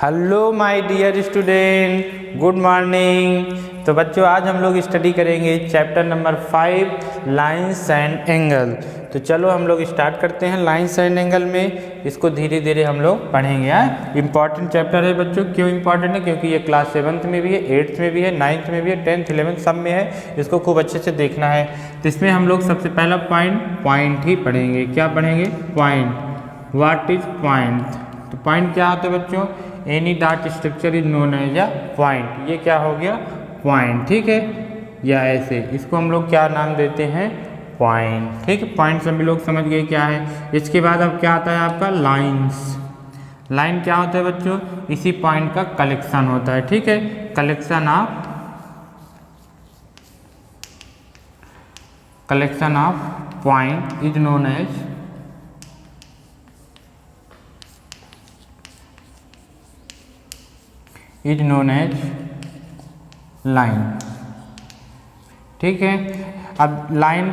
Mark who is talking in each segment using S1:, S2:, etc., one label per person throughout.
S1: Hello my dear student, good morning. तो बच्चों आज हम लोग स्टडी करेंगे chapter number 5 lines and angle. तो चलो हम लोग स्टार्ट करते हैं लाइन्स एंड एंगल में। इसको धीरे धीरे हम लोग पढ़ेंगे। इंपॉर्टेंट चैप्टर है बच्चों। क्यों इंपॉर्टेंट है? क्योंकि ये क्लास 7th में भी है, 8th में भी है, 9th में भी है, 10th 11th सब में है। इसको खूब अच्छे से देखना है। तो इसमें हम लोग सबसे पहला पॉइंट ही पढ़ेंगे। क्या पढ़ेंगे? पॉइंट। What is point? तो पॉइंट क्या होता है बच्चों? एनी डार्ट structure is known as a point. ये क्या हो गया? पॉइंट। ठीक है, या ऐसे इसको हम लोग क्या नाम देते हैं? पॉइंट। ठीक है, पॉइंट सभी लोग समझ गए क्या है। इसके बाद अब क्या आता है आपका? लाइंस। लाइन क्या होता है बच्चों? इसी पॉइंट का कलेक्शन होता है। ठीक है, collection of point is known as line. ठीक है, अब लाइन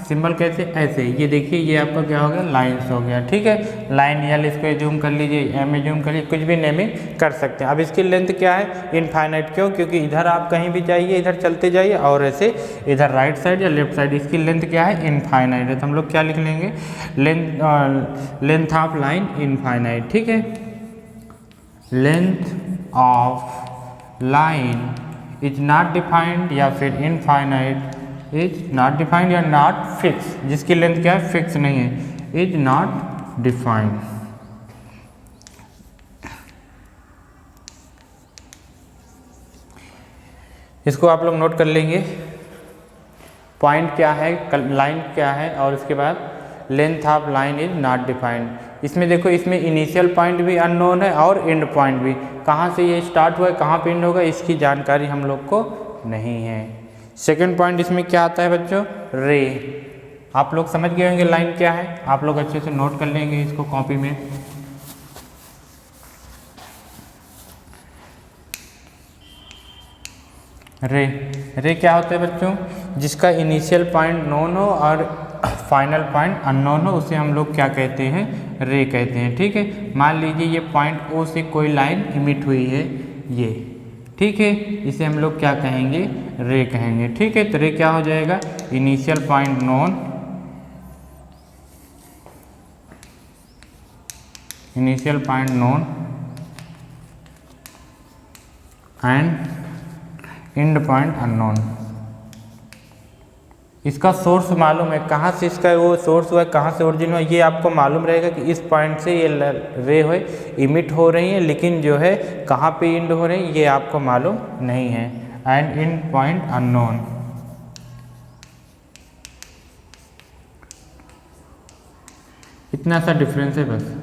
S1: सिंबल कैसे? ऐसे। ये देखिए, ये आपका क्या हो गया? लाइन्स हो गया। ठीक है, लाइन एल इसको जूम कर लीजिए, एम जूम कर लीजिए, कुछ भी नेमिंग कर सकते हैं। अब इसकी लेंथ क्या है? इनफाइनाइट। क्यों? क्योंकि इधर आप कहीं भी जाइए, इधर चलते जाइए और ऐसे इधर राइट साइड या लेफ्ट साइड, इसकी लेंथ क्या है? इनफाइनाइट है। तो हम लोग क्या लिख लेंगे? Length of line infinite. ठीक है, length of line is not defined या फिर इनफाइनाइट इज नॉट डिफाइंड या नॉट फिक्स। जिसकी लेंथ क्या है? फिक्स नहीं है, इज नॉट डिफाइंड। इसको आप लोग नोट कर लेंगे। पॉइंट क्या है, लाइन क्या है, और इसके बाद length of line is not defined. इसमें देखो, इसमें इनिशियल पॉइंट भी अननोन है और एंड पॉइंट भी। कहाँ से ये स्टार्ट हुआ है, कहाँ पे एंड होगा, इसकी जानकारी हम लोग को नहीं है। सेकंड पॉइंट इसमें क्या आता है बच्चों? रे। आप लोग समझ गए होंगे लाइन क्या है। आप लोग अच्छे से नोट कर लेंगे इसको कॉपी में। रे क्या होता है बच्चों? जिसका इनिशियल पॉइंट नोन हो और फाइनल पॉइंट अननोन हो, उसे हम लोग क्या कहते हैं? रे कहते हैं। ठीक है, मान लीजिए ये पॉइंट ओ से कोई लाइन इमिट हुई है, ये। ठीक है, इसे हम लोग क्या कहेंगे? रे कहेंगे। ठीक है, तो रे क्या हो जाएगा? Initial point known, and and point unknown. इसका सोर्स मालूम है, कहाँ से इसका वो सोर्स हुआ है, कहाँ से ओरिजिन हुआ, ये आपको मालूम रहेगा कि इस पॉइंट से ये रे हो इमिट हो रही है, लेकिन जो है कहाँ पे एंड हो रही है ये आपको मालूम नहीं है। And and point unknown. इतना सा डिफरेंस है बस।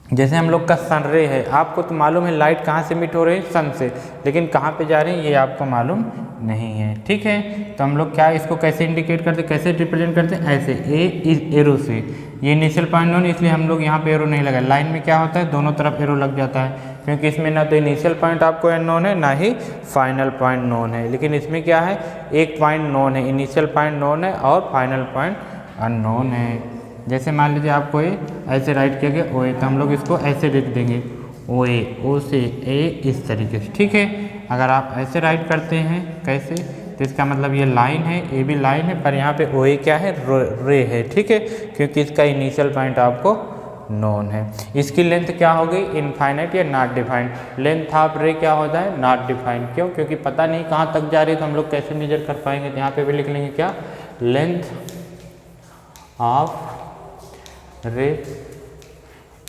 S1: जैसे हम लोग का सन रे है, आपको तो मालूम है लाइट कहाँ से इमिट हो रही है? सन से, लेकिन कहाँ पे जा रही है ये आपको मालूम नहीं है। ठीक है, तो हम लोग क्या इसको कैसे इंडिकेट करते, कैसे रिप्रेजेंट करते हैं? ऐसे, ए इस एरो से। ये इनिशियल पॉइंट नोन, इसलिए हम लोग यहाँ पे एरो नहीं लगाए। लाइन में क्या होता है? दोनों तरफ एरो लग जाता है, क्योंकि इसमें ना तो इनिशियल पॉइंट आपको नोन है, ना ही फाइनल पॉइंट नोन है। लेकिन इसमें क्या है? एक पॉइंट नोन है, इनिशियल पॉइंट नोन है और फाइनल पॉइंट अननोन है। जैसे मान लीजिए आपको ए ऐसे राइट किया गया ओ ए, तो हम लोग इसको ऐसे लिख देंगे ओ ए, ओ से ए, इस तरीके से। ठीक है, अगर आप ऐसे राइट करते हैं कैसे, तो इसका मतलब ये लाइन है, ए भी लाइन है, पर यहाँ पे ओ ए क्या है? रे है। ठीक है, क्योंकि इसका इनिशियल पॉइंट आपको नोन है। इसकी लेंथ क्या हो गई? इनफाइनाइट या नॉट डिफाइंड। लेंथ ऑफ रे क्या होता है? Not defined. क्यों? क्योंकि पता नहीं कहाँ तक जा रही है, तो हम लोग कैसे मेजर कर पाएंगे? तो यहाँ पे भी लिख लेंगे क्या? लेंथ ऑफ रे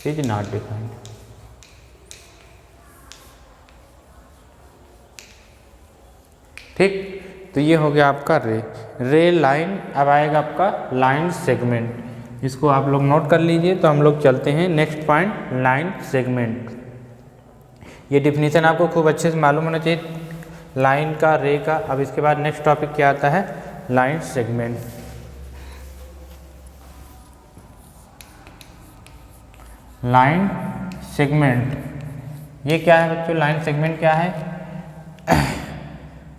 S1: इज नॉट डिफाइंड। ठीक, तो ये हो गया आपका रे लाइन। अब आएगा आपका लाइन सेगमेंट। इसको आप लोग नोट कर लीजिए। तो हम लोग चलते हैं नेक्स्ट पॉइंट, लाइन सेगमेंट। ये डिफिनीशन आपको खूब अच्छे से मालूम होना चाहिए, लाइन का, रे का। अब इसके बाद नेक्स्ट टॉपिक क्या आता है? Line segment. लाइन सेगमेंट, ये क्या है बच्चों? लाइन सेगमेंट क्या है?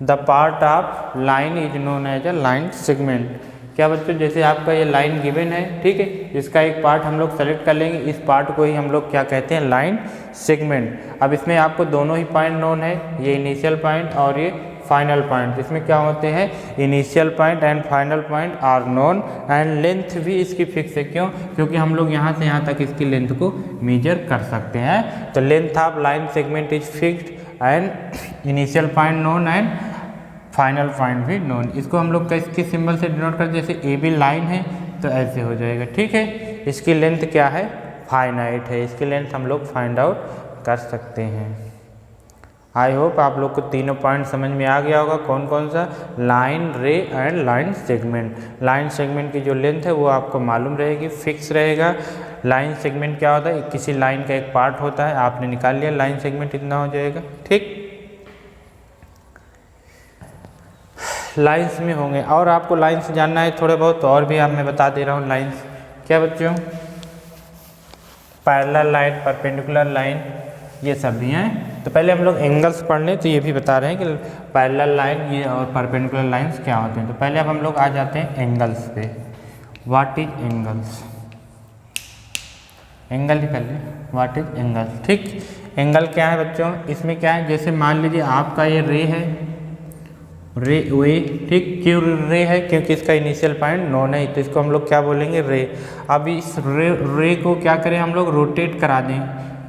S1: The part of line is known as a line segment. क्या बच्चों, जैसे आपका ये लाइन गिवन है, ठीक है, इसका एक पार्ट हम लोग सेलेक्ट कर लेंगे, इस पार्ट को ही हम लोग क्या कहते हैं, लाइन सेगमेंट। अब इसमें आपको दोनों ही पॉइंट नोन है, ये इनिशियल पॉइंट और ये फाइनल पॉइंट। इसमें क्या होते हैं, initial point and final point are known and length भी इसकी फिक्स है। क्यों? क्योंकि हम लोग यहाँ से यहाँ तक इसकी लेंथ को मेजर कर सकते हैं। तो length of line segment is fixed and initial point known and final point भी नोन। इसको हम लोग किस सिंबल से डिनोट करते हैं, जैसे ए बी लाइन है तो ऐसे हो जाएगा, ठीक है। इसकी लेंथ क्या है, फाइनाइट है, इसकी लेंथ हम लोग फाइंड आउट कर सकते हैं। आई होप आप लोग को तीनों पॉइंट समझ में आ गया होगा। कौन कौन सा, लाइन, रे and line segment. Line segment की जो लेंथ है वो आपको मालूम रहेगी, फिक्स रहेगा। लाइन सेगमेंट क्या होता है, किसी लाइन का एक पार्ट होता है, आपने निकाल लिया, लाइन सेगमेंट इतना हो जाएगा, ठीक। लाइंस में होंगे और आपको लाइंस जानना है थोड़े बहुत तो और भी आप मैं बता दे रहा हूँ। लाइंस क्या बच्चों, पैरेलल लाइन, परपेंडिकुलर लाइन, ये सब भी हैं। तो पहले हम लोग एंगल्स पढ़ लें, तो ये भी बता रहे हैं कि पैरेलल लाइन ये और परपेंडिकुलर लाइंस क्या होते हैं। तो पहले अब हम लोग आ जाते हैं एंगल्स पे। व्हाट इज एंगल्स, एंगल ही पहले, व्हाट इज एंगल्स, ठीक। एंगल क्या है बच्चों, इसमें क्या है, जैसे मान लीजिए आपका ये रे है, रे वे, ठीक। क्यों रे है, क्योंकि इसका इनिशियल पॉइंट नोन है, तो इसको हम लोग क्या बोलेंगे, रे। अब इस रे को क्या करें, हम लोग रोटेट करा दें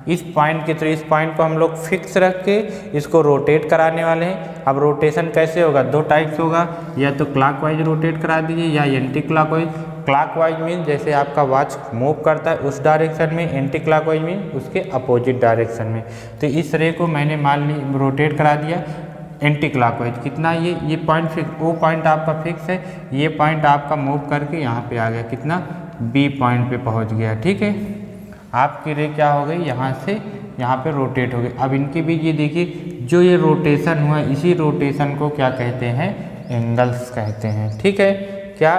S1: इस पॉइंट के थ्रू। इस पॉइंट को हम लोग फिक्स रख के इसको रोटेट कराने वाले हैं। अब रोटेशन कैसे होगा, दो टाइप्स होगा, या तो क्लॉकवाइज रोटेट करा दीजिए या एंटी क्लॉकवाइज। क्लॉकवाइज मीन जैसे आपका वॉच मूव करता है उस डायरेक्शन में, एंटी क्लॉकवाइज मीन उसके अपोजिट डायरेक्शन में। तो इस रे को मैंने मान ली रोटेट करा दिया एंटी क्लॉकवाइज। कितना, ये पॉइंट फिक्स, वो पॉइंट आपका फिक्स है, ये पॉइंट आपका मूव करके यहाँ पे आ गया, कितना, बी पॉइंट पे पहुँच गया, ठीक है। आपकी रे क्या हो गई, यहाँ से यहाँ पे रोटेट हो गई। अब इनके बीच ये देखिए, जो ये रोटेशन हुआ इसी रोटेशन को क्या कहते हैं, एंगल्स कहते हैं, ठीक है। क्या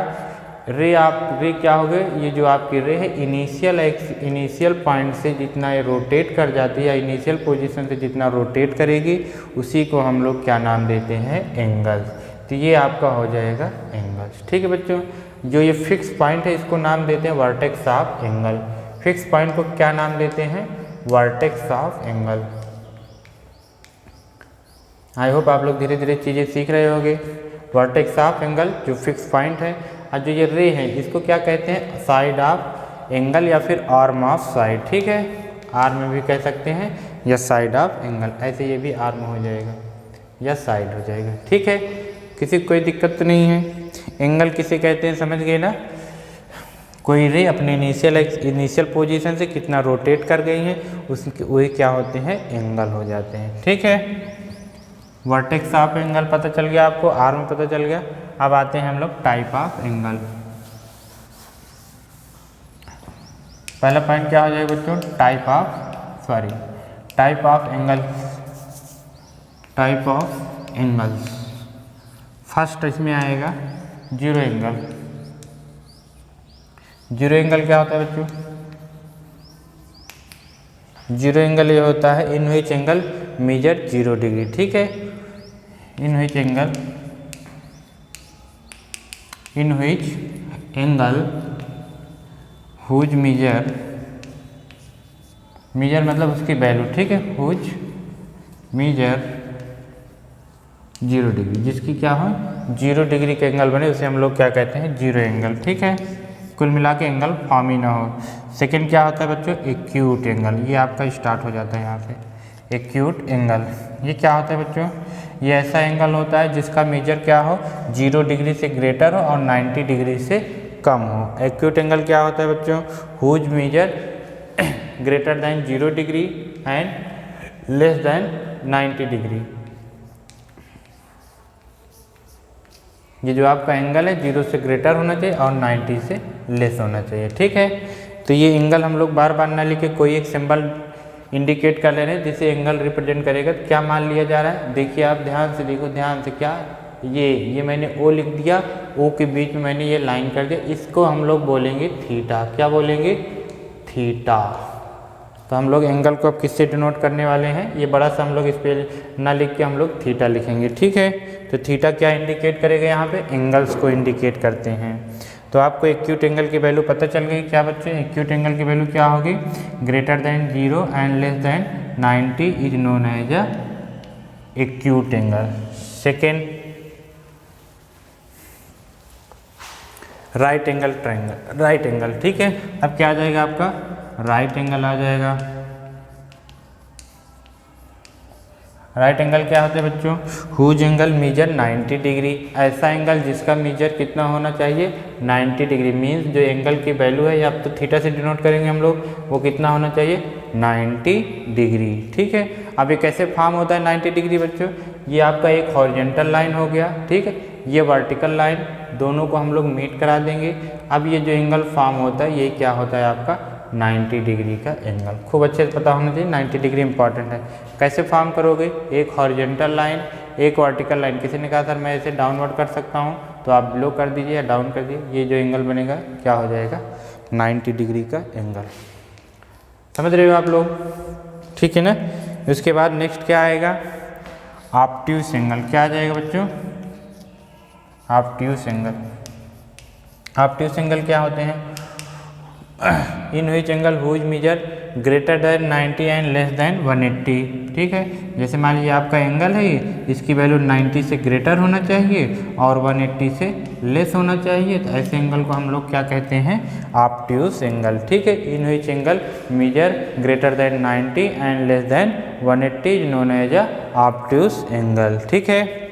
S1: रे, आप रे क्या हो गए, ये जो आपकी रे है इनिशियल पॉइंट से जितना ये रोटेट कर जाती है या इनिशियल पोजीशन से जितना रोटेट करेगी उसी को हम लोग क्या नाम देते हैं, एंगल्स। तो ये आपका हो जाएगा एंगल्स, ठीक है बच्चों। जो ये फिक्स पॉइंट है इसको नाम देते हैं vertex of angle. Fix point को क्या नाम देते हैं, vertex of angle. I hope आप लोग धीरे धीरे चीज़ें सीख रहे होंगे। वर्टेक्स ऑफ एंगल जो फिक्स पॉइंट है, और जो ये रे है इसको क्या कहते हैं, साइड ऑफ एंगल या फिर आर्म ऑफ साइड, ठीक है। आर्म भी कह सकते हैं या साइड ऑफ एंगल, ऐसे ये भी आर्म हो जाएगा या साइड हो जाएगा, ठीक है। किसी को कोई दिक्कत तो नहीं है। एंगल किसे कहते हैं समझ गए ना, कोई रे अपने इनिशियल पोजीशन से कितना रोटेट कर गई है उसके वही क्या होते हैं, एंगल हो जाते हैं, ठीक है। वर्टेक्स ऑफ एंगल पता चल गया आपको, आर्म पता चल गया। अब आते हैं हम लोग टाइप ऑफ एंगल। पहला पॉइंट क्या हो जाएगा बच्चों, type of angle. Type of angles first इसमें आएगा जीरो एंगल। जीरो एंगल क्या होता है बच्चों, जीरो एंगल ये होता है in which angle measure 0 degree, ठीक है। In which angle whose measure मतलब उसकी वैल्यू, ठीक है, हुज मेजर 0 डिग्री, जिसकी क्या हो 0 डिग्री के एंगल बने उसे हम लोग क्या कहते हैं, जीरो एंगल, ठीक है। कुल मिला के एंगल फॉर्म ही ना हो। सेकंड क्या होता है बच्चों, एक्यूट एंगल। ये आपका स्टार्ट हो जाता है यहाँ पे, एक्यूट एंगल। ये क्या होता है बच्चों, ये ऐसा एंगल होता है जिसका मेजर क्या हो, 0 डिग्री से ग्रेटर हो और 90 डिग्री से कम हो। एक्यूट एंगल क्या होता है बच्चों, whose measure greater than 0 degree and less than 90 degree. ये जो आपका एंगल है 0 से ग्रेटर होना चाहिए और 90 से लेस होना चाहिए, ठीक है। तो ये एंगल हम लोग बार बार ना लिखे, कोई एक सिंबल इंडिकेट कर ले रहे हैं जिसे एंगल रिप्रेजेंट करेगा। क्या मान लिया जा रहा है, देखिए आप ध्यान से देखो, ध्यान से, क्या ये मैंने ओ लिख दिया, ओ के बीच में मैंने ये लाइन कर दिया, इसको हम लोग बोलेंगे थीटा। क्या बोलेंगे, थीटा। तो हम लोग एंगल को अब किससे डिनोट करने वाले हैं, ये बड़ा सा हम लोग इस पर ना लिख के हम लोग थीटा लिखेंगे, ठीक है। तो थीटा क्या इंडिकेट करेगा यहाँ पे, एंगल्स को इंडिकेट करते हैं। तो आपको एक्यूट एंगल की वैल्यू पता चल गई क्या बच्चे, एक्यूट एंगल की वैल्यू क्या होगी, greater than 0 and less than 90 is known as a acute angle. Second, right angle triangle, right angle, ठीक है। अब क्या आ जाएगा आपका, राइट एंगल आ जाएगा। राइट एंगल क्या होते हैं बच्चों, हुज एंगल मेजर 90 डिग्री, ऐसा एंगल जिसका मेजर कितना होना चाहिए, 90 डिग्री। मीन्स जो एंगल की वैल्यू है या तो थीटा से डिनोट करेंगे हम लोग, वो कितना होना चाहिए, 90 डिग्री, ठीक है। अब ये कैसे फॉर्म होता है 90 डिग्री बच्चों, ये आपका एक हॉरिजॉन्टल लाइन हो गया, ठीक है, ये वर्टिकल लाइन, दोनों को हम लोग मीट करा देंगे। अब ये जो एंगल फॉर्म होता है ये क्या होता है आपका, 90 डिग्री का एंगल। खूब अच्छे से पता होना चाहिए 90 डिग्री इंपॉर्टेंट है। कैसे फॉर्म करोगे, एक हॉरिजॉन्टल लाइन, एक वर्टिकल लाइन। किसी ने कहा सर मैं इसे डाउनवर्ड कर सकता हूँ, तो आप लो कर दीजिए या डाउन कर दीजिए, ये जो एंगल बनेगा क्या हो जाएगा, 90 डिग्री का एंगल। समझ रहे हो आप लोग, ठीक है ना। उसके बाद नेक्स्ट क्या आएगा, ऑब्ट्यूस एंगल। क्या आ जाएगा बच्चों, ऑब्ट्यूस एंगल। ऑब्ट्यूस एंगल क्या होते हैं, in which angle whose measure greater than 90 and less than 180, ठीक है। जैसे मान लीजिए आपका एंगल है, इसकी वैल्यू 90 से ग्रेटर होना चाहिए और 180 से लेस होना चाहिए, तो ऐसे एंगल को हम लोग क्या कहते हैं, ऑब्ट्यूस एंगल, ठीक है। In which angle measure greater than 90 and less than 180 is known as a obtuse angle, ठीक है।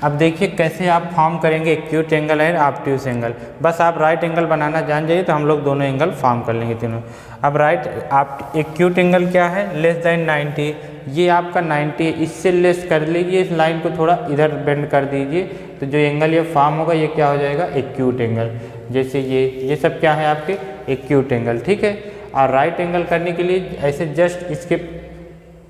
S1: अब देखिए कैसे आप फॉर्म करेंगे acute angle and obtuse angle. बस आप राइट एंगल बनाना जान जाइए तो हम लोग दोनों एंगल फॉर्म कर लेंगे तीनों। अब राइट आप एक्यूट एंगल क्या है, लेस देन 90, ये आपका 90 है, इससे लेस कर लीजिए, इस लाइन को थोड़ा इधर बेंड कर दीजिए, तो जो एंगल ये फॉर्म होगा ये क्या हो जाएगा, एक्यूट एंगल। जैसे ये सब क्या है आपके एक्यूट एंगल, ठीक है। और राइट एंगल करने के लिए ऐसे जस्ट इसके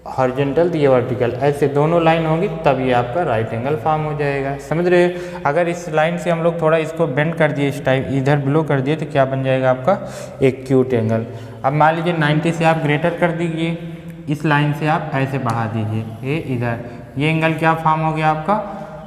S1: हॉरिजॉन्टल तो ये वर्टिकल, ऐसे दोनों लाइन होगी तब ये आपका राइट एंगल फॉर्म हो जाएगा। समझ रहे हो, अगर इस लाइन से हम लोग थोड़ा इसको बेंड कर दिए, इस टाइप इधर ब्लो कर दिए, तो क्या बन जाएगा आपका एक्यूट एंगल। अब मान लीजिए 90 से आप ग्रेटर कर दीजिए, इस लाइन से आप ऐसे बढ़ा दीजिए, ये इधर, ये एंगल क्या फॉर्म हो गया आपका,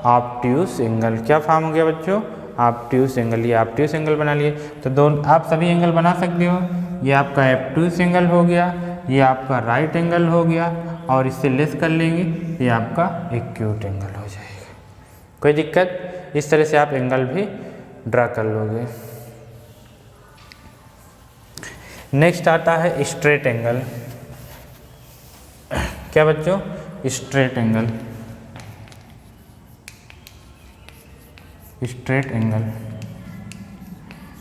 S1: ऑब्ट्यूस एंगल। क्या फॉर्म हो गया बच्चों, ऑब्ट्यूस एंगल। ये ऑब्ट्यूस एंगल बना लिए, तो दोनों आप सभी एंगल बना सकते हो। ये आपका ऑब्ट्यूस एंगल हो गया, ये आपका राइट एंगल हो गया, और इससे लेस कर लेंगे, ये आपका एक्यूट एंगल हो जाएगा। कोई दिक्कत, इस तरह से आप एंगल भी ड्रा कर लोगे। नेक्स्ट आता है स्ट्रेट एंगल। क्या बच्चों, स्ट्रेट एंगल। स्ट्रेट एंगल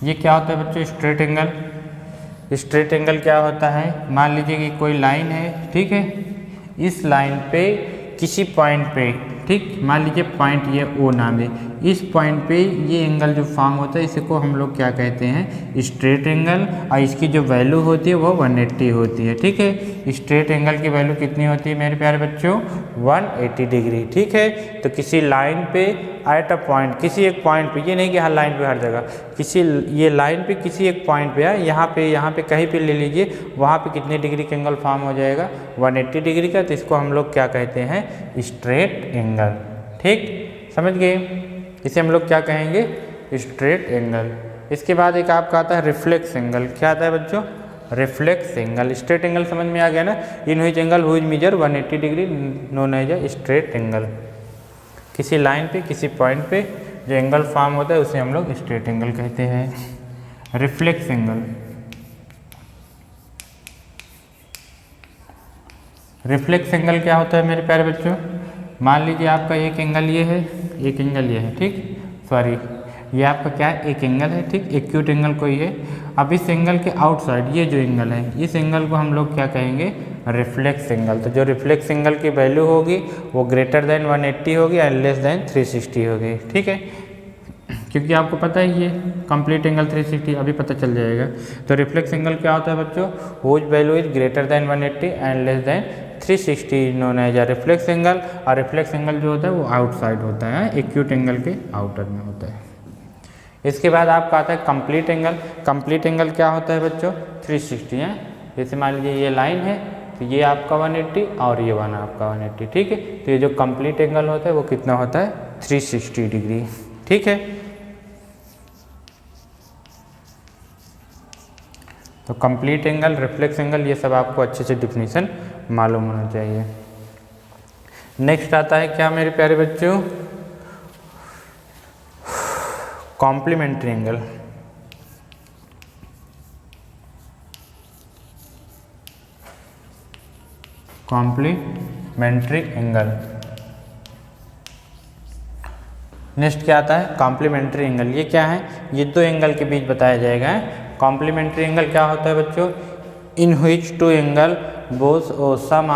S1: ये क्या होता है बच्चों, स्ट्रेट एंगल। स्ट्रेट एंगल क्या होता है, मान लीजिए कि कोई लाइन है, ठीक है, इस लाइन पे किसी पॉइंट पे, ठीक, मान लीजिए पॉइंट ये ओ नाम है, इस पॉइंट पे ये एंगल जो फॉर्म होता है इसको हम लोग क्या कहते हैं, स्ट्रेट एंगल। और इसकी जो वैल्यू होती है वो 180 होती है, ठीक है। स्ट्रेट एंगल की वैल्यू कितनी होती है मेरे प्यारे बच्चों, 180 डिग्री, ठीक है। तो किसी लाइन पे एट अ पॉइंट, किसी एक पॉइंट पे, ये नहीं कि हर लाइन पे हर जगह, किसी ये लाइन पे किसी एक पॉइंट पे है, यहाँ पे कहीं पे ले लीजिए, वहाँ पे कितने डिग्री का एंगल फॉर्म हो जाएगा, 180 डिग्री का। तो इसको हम लोग क्या कहते हैं, स्ट्रेट एंगल, ठीक, समझ गए। इसे हम लोग क्या कहेंगे, स्ट्रेट एंगल। इसके बाद एक आपका आता है रिफ्लेक्स एंगल। क्या आता है बच्चों, रिफ्लेक्स एंगल। स्ट्रेट एंगल समझ में आ गया ना, इन which angle whose measure 180 degree known as a straight angle. किसी लाइन पे किसी पॉइंट पे जो एंगल फॉर्म होता है उसे हम लोग स्ट्रेट एंगल कहते हैं। Reflex angle. रिफ्लेक्स एंगल क्या होता है मेरे प्यारे बच्चों, मान लीजिए आपका एक एंगल ये है, एक एंगल ये है, ठीक, सॉरी ये आपका क्या है, एक एंगल है, ठीक, एक्यूट एंगल कोई है। अब इस एंगल के आउटसाइड ये जो एंगल है, इस एंगल को हम लोग क्या कहेंगे, रिफ्लेक्स एंगल। तो जो रिफ्लेक्स एंगल की वैल्यू होगी वो ग्रेटर देन 180 होगी एंड लेस देन 360 होगी, ठीक है, क्योंकि आपको पता ही है कंप्लीट एंगल 360 अभी पता चल जाएगा। तो रिफ्लेक्स एंगल क्या होता है बच्चों, whose value is greater than 180 and less than 360 known as a reflex angle. और रिफ्लेक्स एंगल जो होता है वो आउटसाइड होता है, एक्यूट एंगल के आउटर में होता है। इसके बाद आपका आता है कंप्लीट एंगल। कंप्लीट एंगल क्या होता है बच्चों, 360 है। जैसे मान लीजिए ये लाइन है तो ये आपका 180 और ये वन आपका 180, ठीक है। तो ये जो कंप्लीट एंगल होता है वो कितना होता है 360 डिग्री, ठीक है। तो कंप्लीट एंगल, रिफ्लेक्स एंगल, ये सब आपको अच्छे से डिफिनीशन मालूम होना चाहिए। नेक्स्ट आता है क्या मेरे प्यारे बच्चों, complementary angle. Complementary angle. Next क्या आता है कॉम्प्लीमेंट्री एंगल। ये क्या है, ये दो एंगल के बीच बताया जाएगा। कॉम्प्लीमेंट्री एंगल क्या होता है बच्चों, in which two angle both sum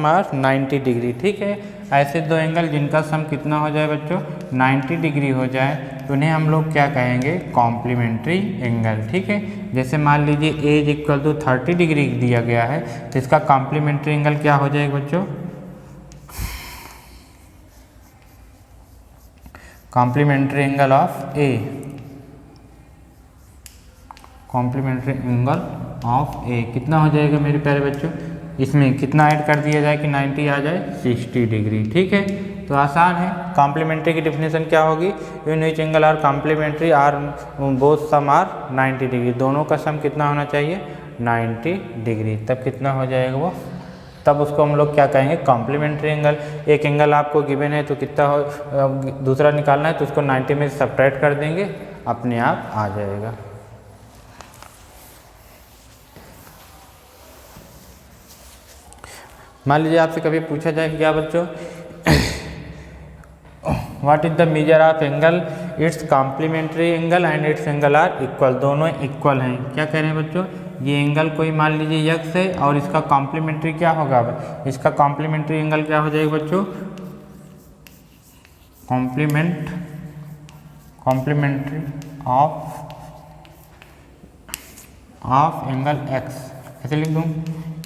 S1: are 90 degree, ठीक है। ऐसे दो एंगल जिनका सम कितना हो जाए बच्चों 90 डिग्री हो जाए तो उन्हें हम लोग क्या कहेंगे कॉम्प्लीमेंट्री एंगल, ठीक है। जैसे मान लीजिए ए इज इक्वल टू 30 डिग्री दिया गया है तो इसका कॉम्प्लीमेंट्री एंगल क्या हो जाएगा बच्चों, complementary angle of A, complementary angle of A कितना हो जाएगा मेरे प्यारे बच्चों, इसमें कितना ऐड कर दिया जाए कि 90 आ जाए 60 डिग्री, ठीक है। तो आसान है। कॉम्प्लीमेंट्री की डिफिनेशन क्या होगी, in which angle are complementary are both sum are 90 degree, दोनों का सम कितना होना चाहिए 90 डिग्री, तब कितना हो जाएगा वो, तब उसको हम लोग क्या कहेंगे कॉम्प्लीमेंट्री एंगल। एक एंगल आपको गिवन है तो कितना हो, दूसरा निकालना है तो उसको 90 में सब्ट्रैक्ट कर देंगे, अपने आप आ जाएगा। मान लीजिए आपसे कभी पूछा जाए क्या बच्चों, what is the measure of angle, its complementary angle and its angle are equal, दोनों इक्वल हैं। क्या कह रहे हैं बच्चों, ये एंगल कोई मान लीजिए x है और इसका कॉम्प्लीमेंट्री क्या होगा, इसका कॉम्प्लीमेंट्री एंगल क्या हो जाएगा बच्चों, कॉम्प्लीमेंट्री ऑफ एंगल x, ऐसे लिख दूँ,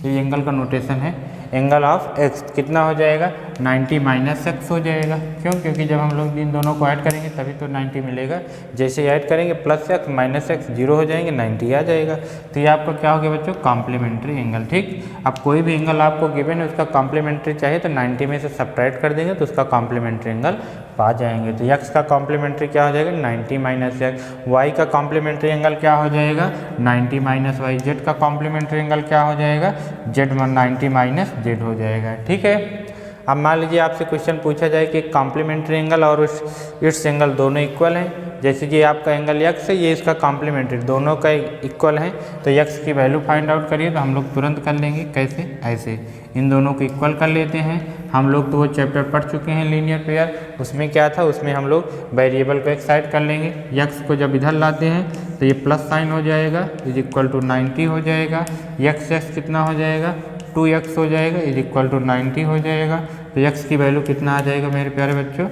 S1: ये एंगल का नोटेशन है। एंगल ऑफ x कितना हो जाएगा 90 माइनस एक्स हो जाएगा, क्यों, क्योंकि जब हम लोग इन दोनों को ऐड करेंगे तभी तो 90 मिलेगा। जैसे ऐड करेंगे प्लस एक्स माइनस एक्स 0 हो जाएंगे, 90 आ जाएगा। तो ये आपका क्या हो गया बच्चों कॉम्प्लीमेंट्री एंगल, ठीक। अब कोई भी एंगल आपको गिवन है उसका कॉम्प्लीमेंट्री चाहिए तो 90 में से सब्ट्रैक्ट कर देंगे तो उसका कॉम्प्लीमेंट्री एंगल पा जाएंगे। तो x का कॉम्प्लीमेंट्री क्या हो जाएगा 90 माइनस एक्स, y का कॉम्प्लीमेंट्री एंगल क्या हो जाएगा 90 माइनस वाई, z का कॉम्प्लीमेंट्री एंगल क्या हो जाएगा z 90 माइनस z हो जाएगा, ठीक है। अब मान लीजिए आपसे क्वेश्चन पूछा जाए कि कॉम्प्लीमेंट्री एंगल और इट्स एंगल दोनों इक्वल हैं, जैसे कि आपका एंगल x है, ये इसका कॉम्प्लीमेंट्री, दोनों का इक्वल है, तो x की वैल्यू फाइंड आउट करिए। तो हम लोग तुरंत कर लेंगे, कैसे, ऐसे इन दोनों को इक्वल कर लेते हैं। हम लोग तो वो चैप्टर पढ़ चुके हैं लीनियर पेयर, उसमें क्या था, उसमें हम लोग वेरिएबल को एक साइड कर लेंगे, x को जब इधर लाते हैं तो ये प्लस साइन हो जाएगा इज इक्वल टू 90 हो जाएगा, x कितना हो जाएगा 2x हो जाएगा इज इक्वल टू 90 हो जाएगा। तो x की वैल्यू कितना आ जाएगा मेरे प्यारे बच्चों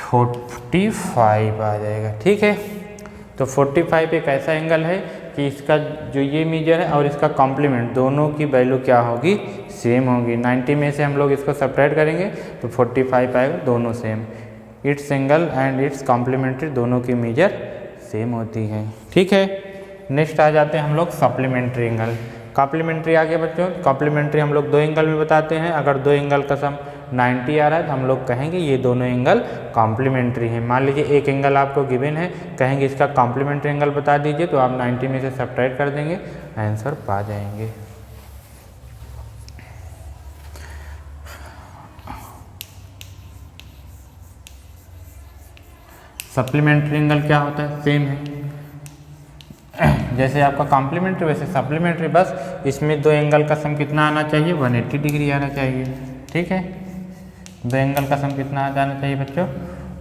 S1: 45 आ जाएगा, ठीक है। तो 45 एक ऐसा एंगल है कि इसका जो ये मेजर है और इसका कॉम्प्लीमेंट दोनों की वैल्यू क्या होगी सेम होगी। 90 में से हम लोग इसको सब्ट्रैक्ट करेंगे तो 45 आएगा, दोनों same. Its angle and its complementary दोनों की मेजर सेम होती है, ठीक है। नेक्स्ट आ जाते हैं हम लोग सप्लीमेंट्री एंगल। कॉम्प्लीमेंट्री आ गया बच्चों, कॉम्प्लीमेंट्री हम लोग दो एंगल में बताते हैं। अगर दो एंगल का सम 90 आ रहा है तो हम लोग कहेंगे ये दोनों एंगल कॉम्प्लीमेंट्री हैं। मान लीजिए एक एंगल आपको गिवन है, कहेंगे इसका कॉम्प्लीमेंट्री एंगल बता दीजिए, तो आप 90 में से सब्ट्रैक्ट कर देंगे, आंसर पा जाएंगे। सप्लीमेंट्री एंगल क्या होता है, सेम है जैसे आपका कॉम्प्लीमेंट्री वैसे सप्लीमेंट्री, बस इसमें दो एंगल का सम कितना आना चाहिए 180 डिग्री आना चाहिए, ठीक है। दो एंगल का सम कितना आ जाना चाहिए बच्चों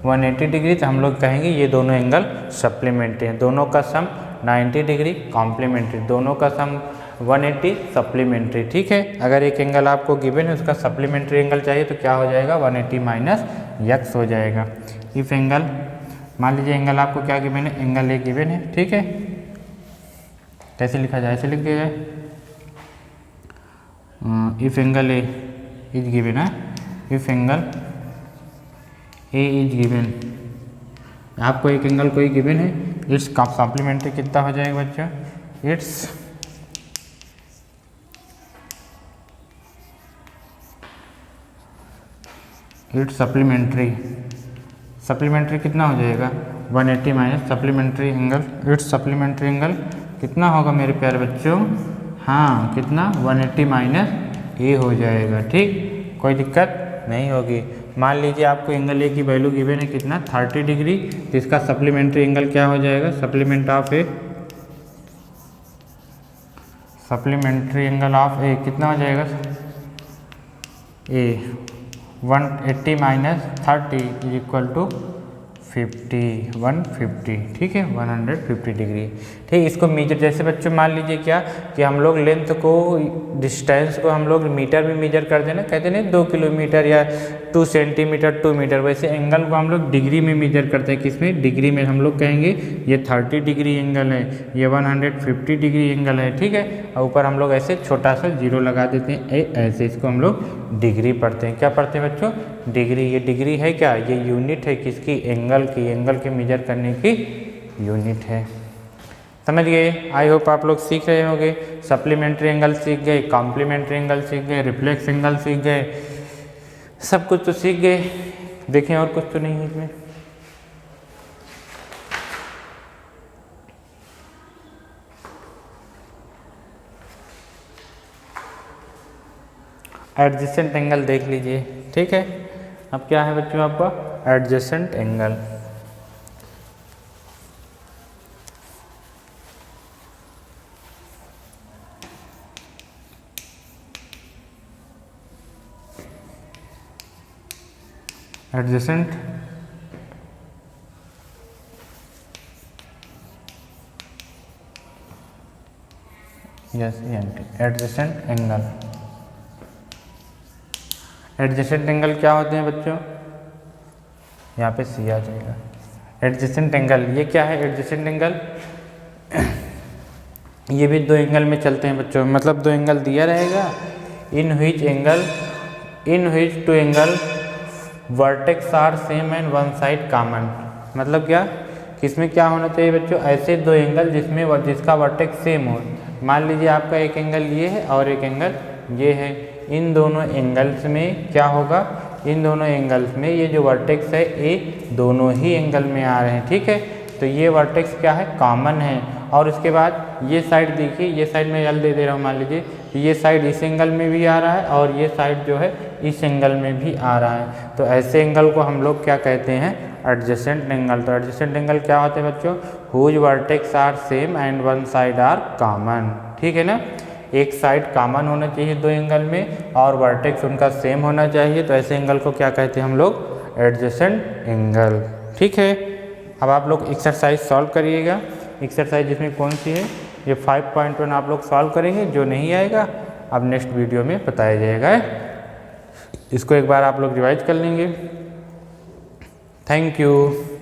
S1: 180 डिग्री, तो हम लोग कहेंगे ये दोनों एंगल सप्लीमेंट्री हैं। दोनों का सम 90 डिग्री कॉम्प्लीमेंट्री, दोनों का सम 180 सप्लीमेंट्री, ठीक है। अगर एक एंगल आपको गिवन है उसका सप्लीमेंट्री एंगल चाहिए तो क्या हो जाएगा 180 माइनस x हो जाएगा। इफ एंगल, मान लीजिए एंगल आपको क्या गिवन है, एंगल ए गिवन है, ठीक है। कैसे लिखा जाए, ऐसे लिख दिया जाए, if angle A is given है, if angle A is given, आपको एक एंगल कोई गिवन है, इट्स सप्लीमेंट्री कितना हो जाएगा बच्चों, इट्स इट्स सप्लीमेंट्री, सप्लीमेंट्री कितना हो जाएगा 180 minus supplementary angle, it's supplementary angle कितना होगा मेरे प्यारे बच्चों, हाँ कितना 180 माइनस ए हो जाएगा। ठीक, कोई दिक्कत नहीं होगी। मान लीजिए आपको एंगल ए की वैल्यू गिवन है कितना 30 डिग्री, तो इसका सप्लीमेंट्री एंगल क्या हो जाएगा, supplement of A, supplementary angle of A कितना हो जाएगा, A 180 minus 30 is equal to 150, ठीक है 150 डिग्री। ठीक, इसको मीटर, जैसे बच्चों मान लीजिए क्या कि हम लोग लेंथ को, डिस्टेंस को हम लोग मीटर में मेजर करते हैं ना, कहते हैं 2 किलोमीटर या 2 सेंटीमीटर 2 मीटर, वैसे एंगल को हम लोग डिग्री में मेजर करते हैं। किसमें, डिग्री में। हम लोग कहेंगे ये 30 डिग्री एंगल है, ये 150 डिग्री एंगल है। ठीक है, और ऊपर हम लोग ऐसे छोटा सा जीरो लगा देते हैं, ऐसे इसको हम लोग डिग्री पढ़ते हैं। क्या पढ़ते हैं बच्चों, डिग्री। ये डिग्री है क्या, ये यूनिट है किसकी, एंगल की, एंगल के मेजर करने की यूनिट है। समझ गए, आई होप आप लोग सीख रहे होंगे। सप्लीमेंट्री एंगल सीख गए, कॉम्प्लीमेंट्री एंगल सीख गए, रिफ्लेक्स एंगल सीख गए, सब कुछ तो सीख गए। देखें और कुछ तो नहीं है इसमें। एडजेसेंट एंगल देख लीजिए। ठीक है, अब क्या है बच्चों आपका adjacent angle. Adjacent adjacent angle. Adjacent angle क्या होते हैं बच्चों, यहाँ पे सी आ जाएगा। एडजेसेंट एंगल ये क्या है, एडजेसेंट एंगल ये भी दो एंगल में चलते हैं बच्चों, मतलब दो एंगल दिया रहेगा, in which two angle vertex are same and one side common. मतलब क्या, किसमें क्या होना चाहिए बच्चों, ऐसे दो एंगल जिसका वर्टेक्स सेम हो। मान लीजिए आपका एक एंगल ये है और एक एंगल ये है, इन दोनों एंगल्स में क्या होगा, इन दोनों एंगल्स में ये जो वर्टेक्स है ए दोनों ही एंगल में आ रहे हैं। ठीक है, तो ये वर्टेक्स क्या है, कॉमन है। और उसके बाद ये साइड देखिए, ये साइड में एल दे दे रहा हूँ, मान लीजिए ये साइड इस एंगल में भी आ रहा है और ये साइड जो है इस एंगल में भी आ रहा है। तो ऐसे एंगल को हम लोग क्या कहते हैं, एडजेसेंट एंगल। तो एडजेसेंट एंगल क्या होते हैं बच्चों, whose vertex are same and one side are common. ठीक है ना, एक साइड कॉमन होना चाहिए दो एंगल में और वर्टेक्स उनका सेम होना चाहिए। तो ऐसे एंगल को क्या कहते हैं हम लोग, एडजेसेंट एंगल। ठीक है, अब आप लोग एक्सरसाइज सॉल्व करिएगा। एक्सरसाइज इसमें कौन सी है, ये 5.1 आप लोग सॉल्व करेंगे, जो नहीं आएगा अब नेक्स्ट वीडियो में बताया जाएगा। इसको एक बार आप लोग रिवाइज कर लेंगे। Thank you.